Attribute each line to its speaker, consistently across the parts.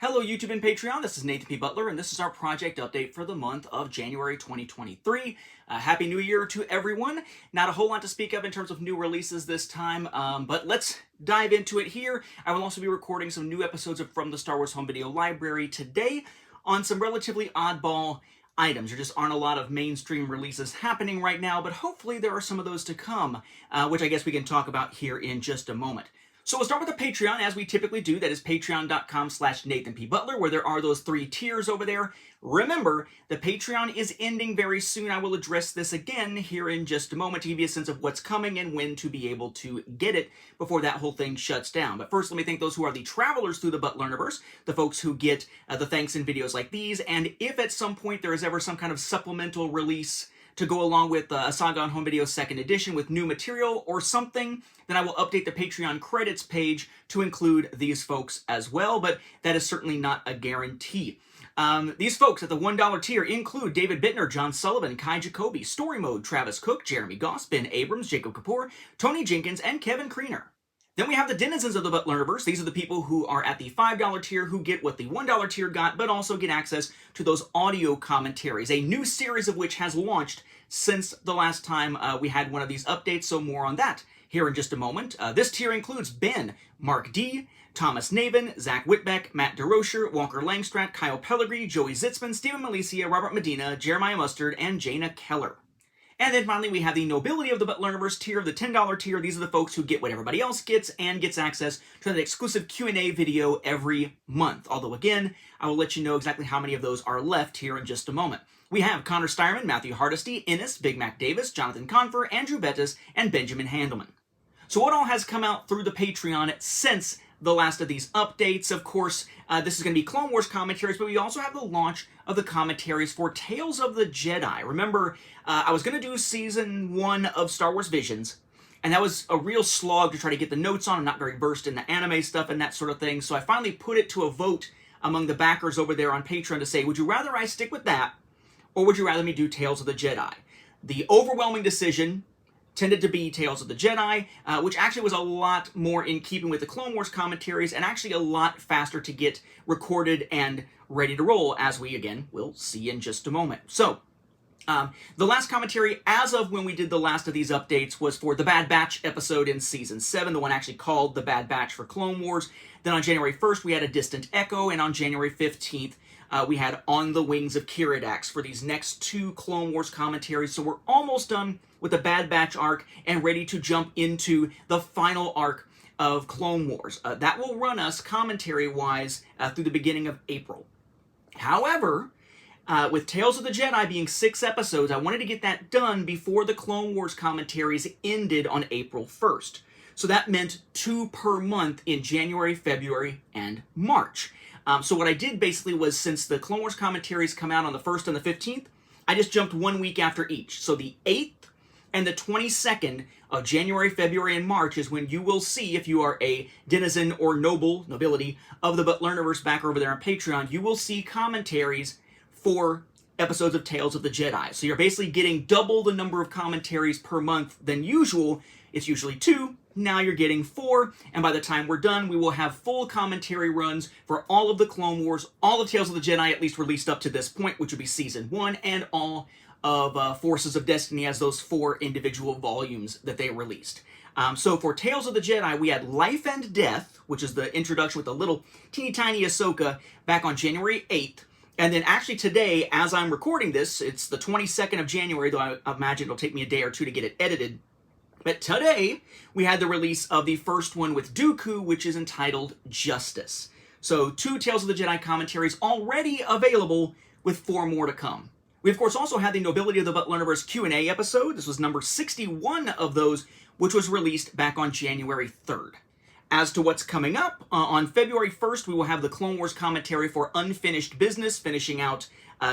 Speaker 1: Hello YouTube and Patreon, this is Nathan P. Butler, and this is our project update for the month of January 2023. Happy New Year to everyone. Not a whole lot to speak of in terms of new releases this time, but let's dive into it here. I will also be recording some new episodes of From the Star Wars Home Video Library today on some relatively oddball items. There just aren't a lot of mainstream releases happening right now, but hopefully there are some of those to come, which I guess we can talk about here in just a moment. So we'll start with the Patreon, as we typically do. That is patreon.com/NathanPButler, where there are those 3 tiers over there. Remember, the Patreon is ending very soon. I will address this again here in just a moment to give you a sense of what's coming and when to be able to get it before that whole thing shuts down. But first, let me thank those who are the travelers through the Butlerniverse, the folks who get the thanks in videos like these, and if at some point there is ever some kind of supplemental release to go along with a Saga on Home Video 2nd Edition with new material or something, then I will update the Patreon credits page to include these folks as well, but that is certainly not a guarantee. These folks at the $1 tier include David Bittner, John Sullivan, Kai Jacoby, Story Mode, Travis Cook, Jeremy Goss, Ben Abrams, Jacob Kapoor, Tony Jenkins, and Kevin Kreener. Then we have the denizens of the Butlerniverse. These are the people who are at the $5 tier who get what the $1 tier got, but also get access to those audio commentaries, a new series of which has launched since the last time we had one of these updates, so more on that here in just a moment. This tier includes Ben, Mark D., Thomas Navin, Zach Whitbeck, Matt DeRocher, Walker Langstrat, Kyle Pellegrini, Joey Zitzman, Stephen Malicia, Robert Medina, Jeremiah Mustard, and Jaina Keller. And then finally, we have the Nobility of the Butlerniverse tier, the $10 tier. These are the folks who get what everybody else gets and gets access to the exclusive Q&A video every month. Although, again, I will let you know exactly how many of those are left here in just a moment. We have Connor Steierman, Matthew Hardesty, Ennis, Big Mac Davis, Jonathan Confer, Andrew Bettis, and Benjamin Handelman. So what all has come out through the Patreon since the last of these updates? Of course, this is going to be Clone Wars commentaries, but we also have the launch of the commentaries for Tales of the Jedi. Remember, I was going to do Season 1 of Star Wars Visions, and that was a real slog to try to get the notes on. I'm not very versed in the anime stuff and that sort of thing, so I finally put it to a vote among the backers over there on Patreon to say, would you rather I stick with that, or would you rather me do Tales of the Jedi? The overwhelming decision tended to be Tales of the Jedi, which actually was a lot more in keeping with the Clone Wars commentaries and actually a lot faster to get recorded and ready to roll, as we, again, will see in just a moment. So, the last commentary, as of when we did the last of these updates, was for the Bad Batch episode in Season 7, the one actually called The Bad Batch for Clone Wars. Then on January 1st, we had A Distant Echo, and on January 15th, we had On the Wings of Kiridax for these next 2 Clone Wars commentaries. So we're almost done with the Bad Batch arc and ready to jump into the final arc of Clone Wars. That will run us commentary-wise through the beginning of April. However, with Tales of the Jedi being 6 episodes, I wanted to get that done before the Clone Wars commentaries ended on April 1st. So that meant 2 per month in January, February, and March. So what I did basically was, since the Clone Wars commentaries come out on the 1st and the 15th, I just jumped 1 week after each. So the 8th and the 22nd of January, February, and March is when you will see, if you are a denizen or nobility of the Butlerniverse back over there on Patreon, you will see commentaries for episodes of Tales of the Jedi. So you're basically getting double the number of commentaries per month than usual. It's usually 2. Now you're getting 4, and by the time we're done, we will have full commentary runs for all of the Clone Wars, all of Tales of the Jedi, at least released up to this point, which would be Season 1, and all of Forces of Destiny as those 4 individual volumes that they released. So for Tales of the Jedi, we had Life and Death, which is the introduction with the little teeny tiny Ahsoka, back on January 8th. And then actually today, as I'm recording this, it's the 22nd of January, though I imagine it'll take me a day or 2 to get it edited. But today, we had the release of the first one with Dooku, which is entitled Justice. So 2 Tales of the Jedi commentaries already available, with 4 more to come. We, of course, also had the Nobility of the Butlerniverse Q&A episode. This was number 61 of those, which was released back on January 3rd. As to what's coming up, on February 1st, we will have the Clone Wars commentary for Unfinished Business, finishing out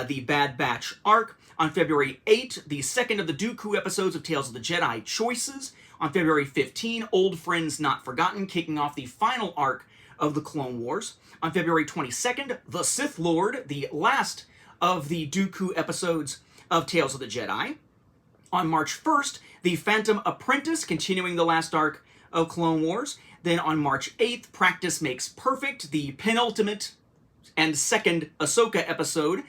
Speaker 1: the Bad Batch arc. On February 8th, the second of the Dooku episodes of Tales of the Jedi, Choices. On February 15, Old Friends Not Forgotten, kicking off the final arc of the Clone Wars. On February 22nd, The Sith Lord, the last of the Dooku episodes of Tales of the Jedi. On March 1st, The Phantom Apprentice, continuing the last arc of Clone Wars. Then on March 8th, Practice Makes Perfect, the penultimate and second Ahsoka episode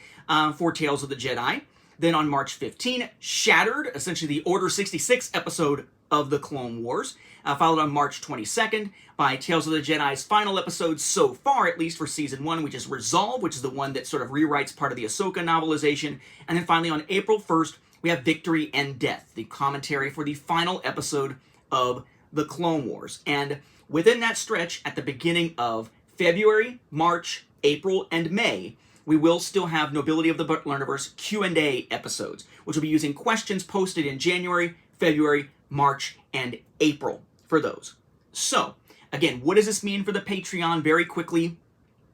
Speaker 1: for Tales of the Jedi. Then on March 15, Shattered, essentially the Order 66 episode of the Clone Wars. Followed on March 22nd by Tales of the Jedi's final episode so far, at least for Season 1, which is Resolve, which is the one that sort of rewrites part of the Ahsoka novelization. And then finally on April 1st, we have Victory and Death, the commentary for the final episode of the Clone Wars. And within that stretch, at the beginning of February, March, April, and May, we will still have Nobility of the Butlerverse Q&A episodes, which will be using questions posted in January, February, March, and April for those. So, again, what does this mean for the Patreon? Very quickly,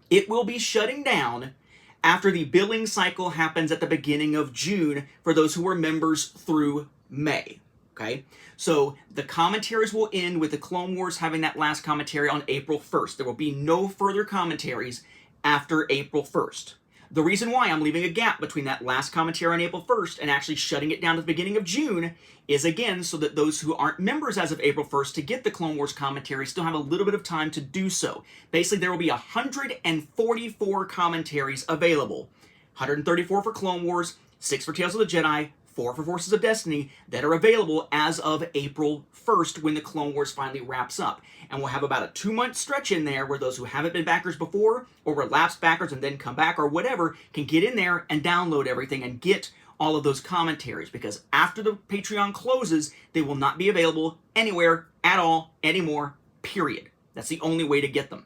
Speaker 1: it will be shutting down after the billing cycle happens at the beginning of June for those who are members through May. Okay? So the commentaries will end with the Clone Wars having that last commentary on April 1st. There will be no further commentaries after April 1st. The reason why I'm leaving a gap between that last commentary on April 1st and actually shutting it down at the beginning of June is, again, so that those who aren't members as of April 1st to get the Clone Wars commentary still have a little bit of time to do so. Basically, there will be 144 commentaries available. 134 for Clone Wars, 6 for Tales of the Jedi, 4 for Forces of Destiny that are available as of April 1st when the Clone Wars finally wraps up. And we'll have about a 2-month stretch in there where those who haven't been backers before or were lapsed backers and then come back or whatever can get in there and download everything and get all of those commentaries, because after the Patreon closes, they will not be available anywhere at all anymore, period. That's the only way to get them.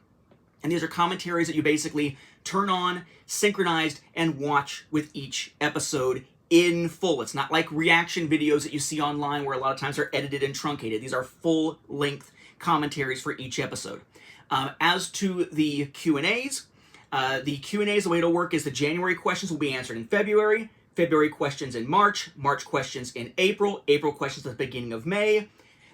Speaker 1: And these are commentaries that you basically turn on, synchronized, and watch with each episode in full. It's not like reaction videos that you see online where a lot of times they're edited and truncated. These are full-length commentaries for each episode. As to the Q&As, the way it'll work is the January questions will be answered in February, February questions in March, March questions in April, April questions at the beginning of May.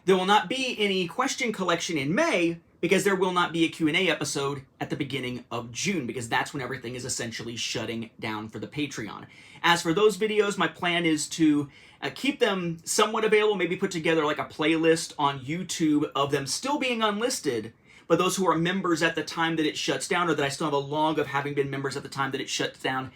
Speaker 1: There will not be any question collection in May because there will not be a Q&A episode at the beginning of June, because that's when everything is essentially shutting down for the Patreon. As for those videos, my plan is to keep them somewhat available, maybe put together like a playlist on YouTube of them still being unlisted, but those who are members at the time that it shuts down, or that I still have a log of having been members at the time that it shuts down,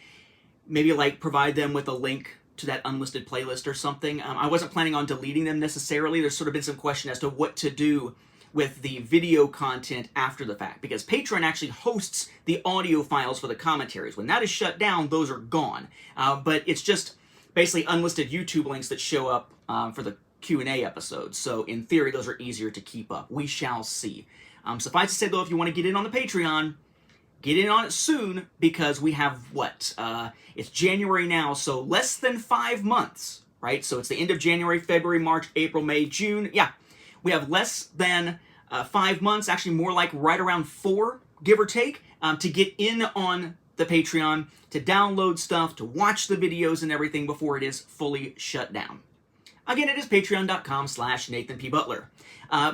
Speaker 1: maybe like provide them with a link to that unlisted playlist or something. I wasn't planning on deleting them necessarily. There's sort of been some question as to what to do with the video content after the fact, because Patreon actually hosts the audio files for the commentaries. When that is shut down, those are gone. But it's just basically unlisted YouTube links that show up for the Q&A episodes. So in theory, those are easier to keep up. We shall see. Suffice to say, though, if you want to get in on the Patreon, get in on it soon, because we have what? It's January now, so less than 5 months, right? So it's the end of January, February, March, April, May, June. Yeah, we have less than 5 months, actually more like right around 4, give or take, to get in on the Patreon, to download stuff, to watch the videos and everything before it is fully shut down. Again, it is patreon.com/Nathan P. Butler.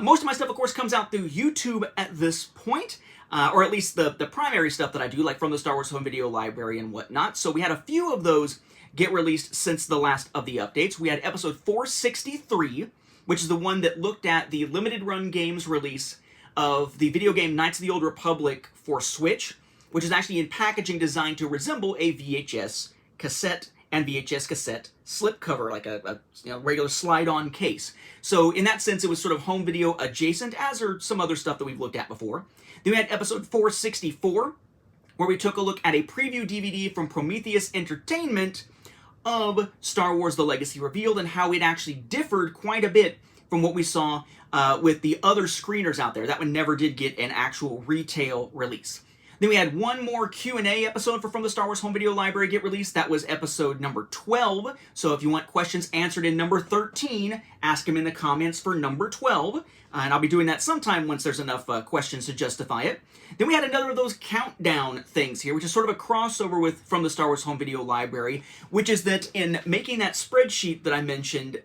Speaker 1: Most of my stuff, of course, comes out through YouTube at this point, or at least the primary stuff that I do, like from the Star Wars Home Video Library and whatnot. So we had a few of those get released since the last of the updates. We had episode 463, which is the one that looked at the limited run games release of the video game Knights of the Old Republic for Switch, which is actually in packaging designed to resemble a VHS cassette and VHS cassette slipcover, like a regular slide-on case. So in that sense, it was sort of home video adjacent, as are some other stuff that we've looked at before. Then we had episode 464, where we took a look at a preview DVD from Prometheus Entertainment of Star Wars The Legacy Revealed, and how it actually differed quite a bit from what we saw with the other screeners out there. That one never did get an actual retail release. Then we had one more Q&A episode from the Star Wars Home Video Library get released. That was episode number 12. So if you want questions answered in number 13, ask them in the comments for number 12. And I'll be doing that sometime once there's enough questions to justify it. Then we had another of those countdown things here, which is sort of a crossover from the Star Wars Home Video Library, which is that in making that spreadsheet that I mentioned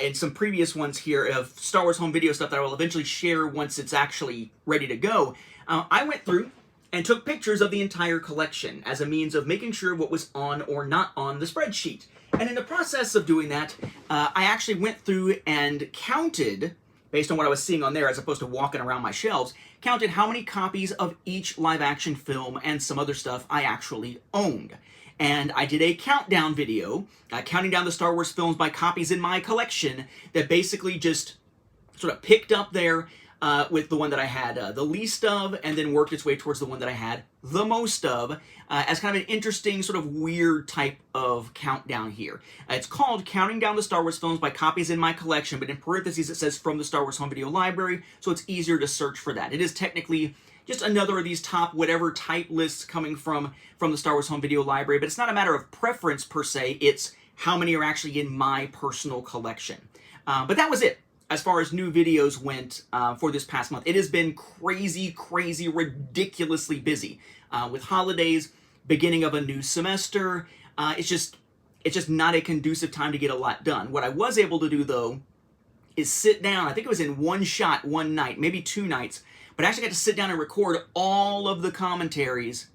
Speaker 1: in some previous ones here of Star Wars Home Video stuff that I will eventually share once it's actually ready to go, I went through and took pictures of the entire collection as a means of making sure what was on or not on the spreadsheet. And in the process of doing that, I actually went through and counted based on what I was seeing on there as opposed to walking around my shelves, counted how many copies of each live action film and some other stuff I actually owned. And I did a countdown video, counting down the Star Wars films by copies in my collection, that basically just sort of picked up there with the one that I had the least of, and then worked its way towards the one that I had the most of, as kind of an interesting sort of weird type of countdown here. It's called Counting Down the Star Wars Films by Copies in My Collection, but in parentheses it says from the Star Wars Home Video Library, so it's easier to search for that. It is technically just another of these top whatever type lists coming from the Star Wars Home Video Library, but it's not a matter of preference per se, it's how many are actually in my personal collection. But that was it as far as new videos went for this past month. It has been crazy, ridiculously busy with holidays, beginning of a new semester. It's just not a conducive time to get a lot done. What I was able to do, though, is sit down. I think it was in one shot, one night, maybe 2 nights, but I actually got to sit down and record all of the commentaries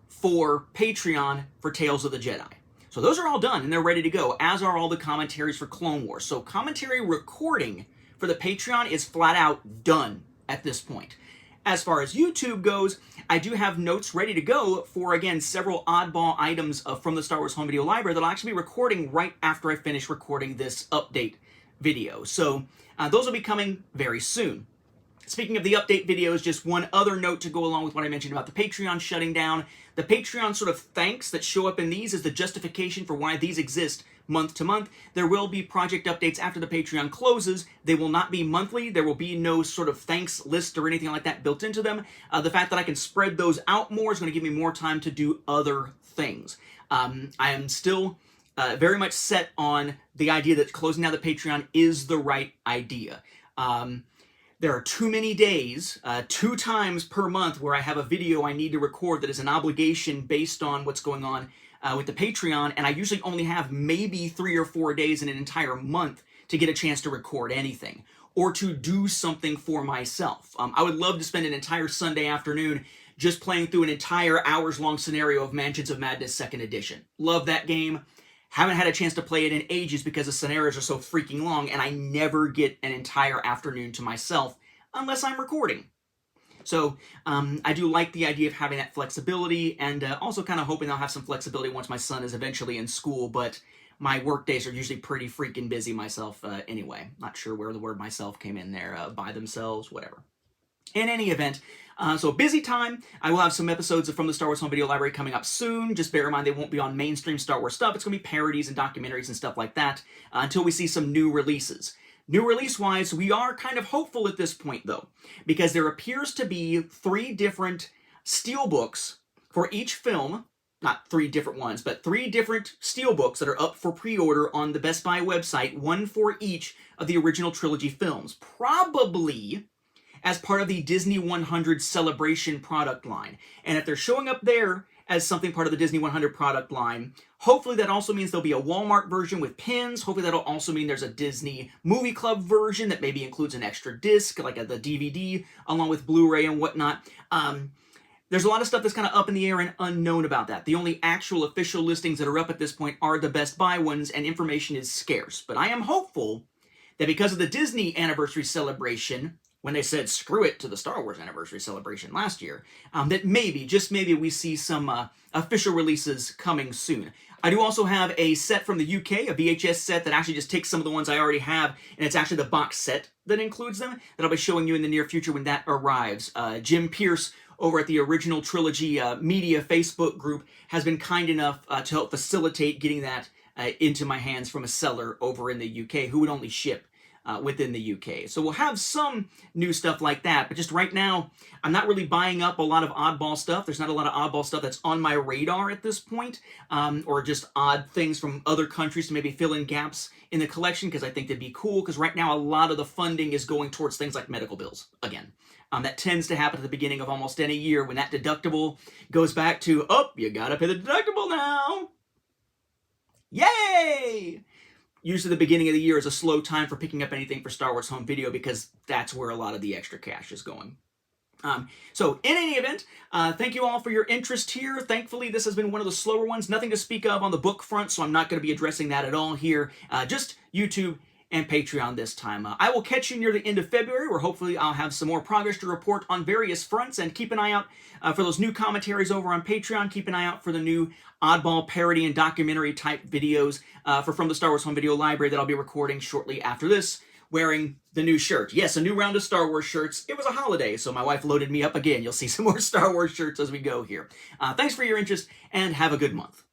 Speaker 1: for Patreon for Tales of the Jedi. So those are all done, and they're ready to go, as are all the commentaries for Clone Wars. So commentary recording for the Patreon is flat out done at this point. As far as YouTube goes, I do have notes ready to go for, again, several oddball items from the Star Wars Home Video Library that I'll actually be recording right after I finish recording this update video. So those will be coming very soon. Speaking of the update videos, just one other note to go along with what I mentioned about the Patreon shutting down. The Patreon sort of thanks that show up in these is the justification for why these exist month to month. There will be project updates after the Patreon closes. They will not be monthly. There will be no sort of thanks list or anything like that built into them. The fact that I can spread those out more is going to give me more time to do other things. I am still very much set on the idea that closing down the Patreon is the right idea. There are too many days, 2 times per month, where I have a video I need to record that is an obligation based on what's going on with the Patreon, and I usually only have maybe 3 or 4 days in an entire month to get a chance to record anything, or to do something for myself. I would love to spend an entire Sunday afternoon just playing through an entire hours-long scenario of Mansions of Madness 2nd Edition. Love that game. Haven't had a chance to play it in ages because the scenarios are so freaking long, and I never get an entire afternoon to myself unless I'm recording. So I do like the idea of having that flexibility, and also kind of hoping I'll have some flexibility once my son is eventually in school, but my work days are usually pretty freaking busy myself anyway. Not sure where the word myself came in there, by themselves, whatever. In any event, so busy time. I will have some episodes from the Star Wars Home Video Library coming up soon. Just bear in mind they won't be on mainstream Star Wars stuff. It's going to be parodies and documentaries and stuff like that until we see some new releases. New release-wise, we are kind of hopeful at this point, though, because there appears to be 3 different steelbooks for each film. Not 3 different ones, but 3 different steelbooks that are up for pre-order on the Best Buy website, one for each of the original trilogy films. Probably as part of the Disney 100 Celebration product line. And if they're showing up there as something part of the Disney 100 product line, hopefully that also means there'll be a Walmart version with pins. Hopefully that'll also mean there's a Disney Movie Club version that maybe includes an extra disc, like the DVD, along with Blu-ray and whatnot. There's a lot of stuff that's kind of up in the air and unknown about that. The only actual official listings that are up at this point are the Best Buy ones, and information is scarce. But I am hopeful that because of the Disney Anniversary Celebration, when they said screw it to the Star Wars Anniversary Celebration last year, that maybe, just maybe, we see some official releases coming soon. I do also have a set from the UK, a VHS set that actually just takes some of the ones I already have, and it's actually the box set that includes them, that I'll be showing you in the near future when that arrives. Jim Pierce over at the Original Trilogy Media Facebook group has been kind enough to help facilitate getting that into my hands from a seller over in the UK who would only ship within the UK. So we'll have some new stuff like that, but just right now, I'm not really buying up a lot of oddball stuff. There's not a lot of oddball stuff that's on my radar at this point, or just odd things from other countries to maybe fill in gaps in the collection, because I think that'd be cool, because right now a lot of the funding is going towards things like medical bills, again. That tends to happen at the beginning of almost any year when that deductible goes back to, oh, you gotta pay the deductible now. Yay! Usually the beginning of the year is a slow time for picking up anything for Star Wars Home Video because that's where a lot of the extra cash is going. So in any event, thank you all for your interest here. Thankfully, this has been one of the slower ones. Nothing to speak of on the book front, so I'm not going to be addressing that at all here. Just YouTube and Patreon this time. I will catch you near the end of February, where hopefully I'll have some more progress to report on various fronts, and keep an eye out for those new commentaries over on Patreon. Keep an eye out for the new oddball parody and documentary type videos from the Star Wars Home Video Library that I'll be recording shortly after this, wearing the new shirt. Yes, a new round of Star Wars shirts. It was a holiday, so my wife loaded me up again. You'll see some more Star Wars shirts as we go here. Thanks for your interest, and have a good month.